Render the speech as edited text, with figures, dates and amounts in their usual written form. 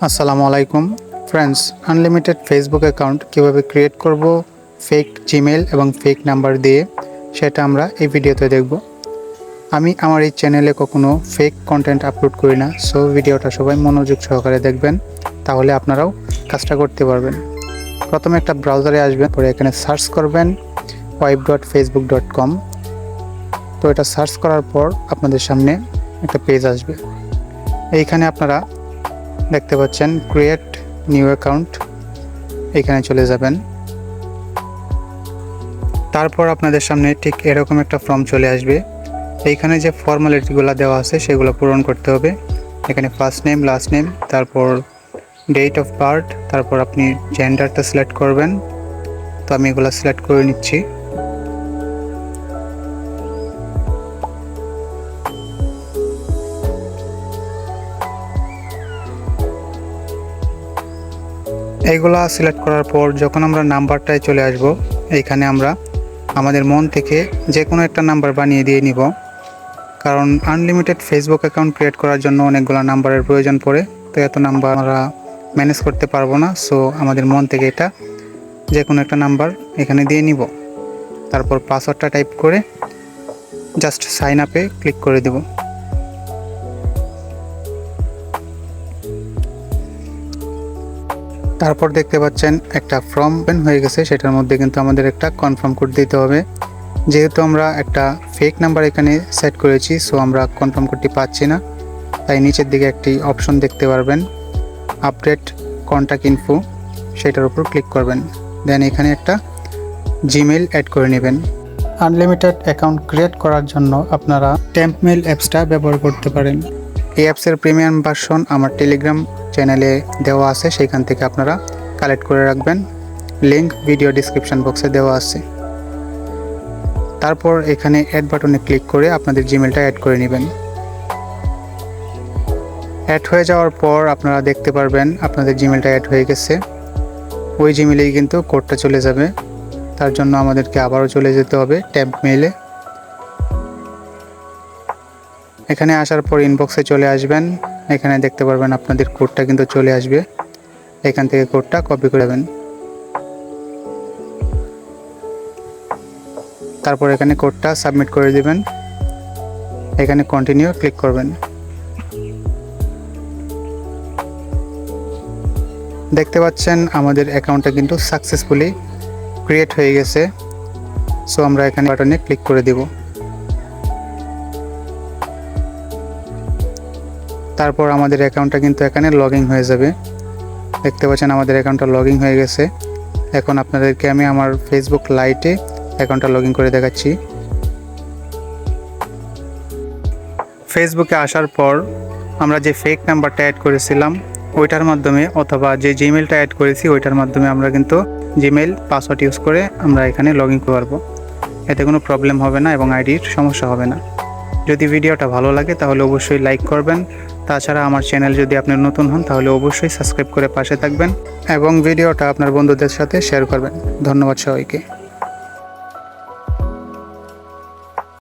আসসালামু আলাইকুম friends, unlimited Facebook account কীভাবে ক্রিয়েট করব ফেক জিমেল এবং ফেক নাম্বার দিয়ে, সেটা আমরা এই ভিডিওতে দেখব। আমি আমার এই চ্যানেলে কখনো ফেক কন্টেন্ট আপলোড করি না, সো ভিডিওটা সবাই মনোযোগ সহকারে দেখবেন, তাহলে আপনারাও কাজটা করতে পারবেন। প্রথমে একটা ব্রাউজারে আসবেন, পরে এখানে সার্চ করবেন 𝗙𝗵𝗦𝗿.com। তো এটা সার্চ করার পর আপনাদের সামনে একটা পেজ আসবে। এইখানে আপনারা দেখতে পাচ্ছেন ক্রিয়েট নিউ অ্যাকাউন্ট, এখানে চলে যাবেন। তারপর আপনাদের সামনে ঠিক এরকম একটা ফর্ম চলে আসবে। এইখানে যে ফর্মালিটিগুলো দেওয়া আছে সেগুলো পূরণ করতে হবে। এখানে ফার্স্ট নেম, লাস্ট নেম, তারপর ডেট অফ বার্থ, তারপর আপনি জেন্ডারটা সিলেক্ট করবেন। তো আমি এগুলো সিলেক্ট করে নিচ্ছি। এইগুলা সিলেক্ট করার পর যখন আমরা নাম্বারটায় চলে আসব, এইখানে আমরা আমাদের মন থেকে যে কোনো একটা নাম্বার বানিয়ে দিয়ে নিব, কারণ আনলিমিটেড ফেসবুক অ্যাকাউন্ট ক্রিয়েট করার জন্য অনেকগুলো নাম্বারের প্রয়োজন পড়ে। তো এত নাম্বার আমরা ম্যানেজ করতে পারবো না, সো আমাদের মন থেকে এটা যে কোনো একটা নাম্বার এখানে দিয়ে নিব। তারপর পাসওয়ার্ডটা টাইপ করে জাস্ট সাইন আপে ক্লিক করে দেব। তারপর দেখতে পাচ্ছেন একটা ফর্ম ওপেন হয়ে গেছে, সেটার মধ্যে কিন্তু আমাদের একটা কনফার্ম কোড দিতে হবে। যেহেতু আমরা একটা ফেক নাম্বার এখানে সেট করেছি, সো আমরা কনফার্ম কোডটি পাচ্ছি না, তাই নিচের দিকে একটি অপশন দেখতে পারবেন আপডেট কন্ট্যাক্ট ইনফো, সেটার উপর ক্লিক করবেন। দেন এখানে একটা জিমেল অ্যাড করে নেবেন। আনলিমিটেড অ্যাকাউন্ট ক্রিয়েট করার জন্য আপনারা টেম্পমেল অ্যাপসটা ব্যবহার করতে পারেন। এই অ্যাপসের প্রিমিয়াম ভার্সন আমার টেলিগ্রাম চ্যানেলে দেওয়া আছে, সেখান থেকে আপনারা কালেক্ট করে রাখবেন। লিঙ্ক ভিডিও ডিসক্রিপশন বক্সে দেওয়া আছে। তারপর এখানে অ্যাড বাটনে ক্লিক করে আপনাদের জিমেলটা অ্যাড করে নেবেন। অ্যাড হয়ে যাওয়ার পর আপনারা দেখতে পারবেন আপনাদের জিমেলটা অ্যাড হয়ে গেছে। ওই জিমেলেই কিন্তু কোডটা চলে যাবে। তার জন্য আমাদেরকে আবারও চলে যেতে হবে ট্যাম্প মেইলে। এখানে আসার পর ইনবক্সে চলে আসবেন। এখানে দেখতে পারবেন আপনাদের কোডটা কিন্তু চলে আসবে। এখান থেকে কোডটা কপি করে নেবেন। তারপর এখানে কোডটা সাবমিট করে দিবেন। এখানে কন্টিনিউ ক্লিক করবেন। দেখতে পাচ্ছেন আমাদের অ্যাকাউন্টটা কিন্তু সাকসেসফুলি ক্রিয়েট হয়ে গেছে। সো আমরা এখানে বাটনে ক্লিক করে দেব। তারপর আমাদের অ্যাকাউন্টটা কিন্তু এখানে লগইন হয়ে যাবে। দেখতে পাচ্ছেন আমাদের অ্যাকাউন্টটা লগইন হয়ে গেছে। এখন আপনাদেরকে আমি আমার ফেসবুক লাইটে অ্যাকাউন্টটা লগইন করে দেখাচ্ছি। ফেসবুকে আসার পর আমরা যে ফেক নাম্বারটা অ্যাড করেছিলাম ওইটার মাধ্যমে, অথবা যে জিমেলটা অ্যাড করেছি ওইটার মাধ্যমে আমরা কিন্তু জিমেল পাসওয়ার্ড ইউজ করে আমরা এখানে লগইন করতে পারবো। এতে কোনো প্রবলেম হবে না এবং আইডির সমস্যা হবে না। যদি ভিডিওটা ভালো লাগে তাহলে অবশ্যই লাইক করবেন। তাছাড়া আমার চ্যানেল যদি আপনি নতুন হন তাহলে অবশ্যই সাবস্ক্রাইব করে পাশে থাকবেন এবং ভিডিওটা আপনার বন্ধুদের সাথে শেয়ার করবেন। ধন্যবাদ সবাইকে।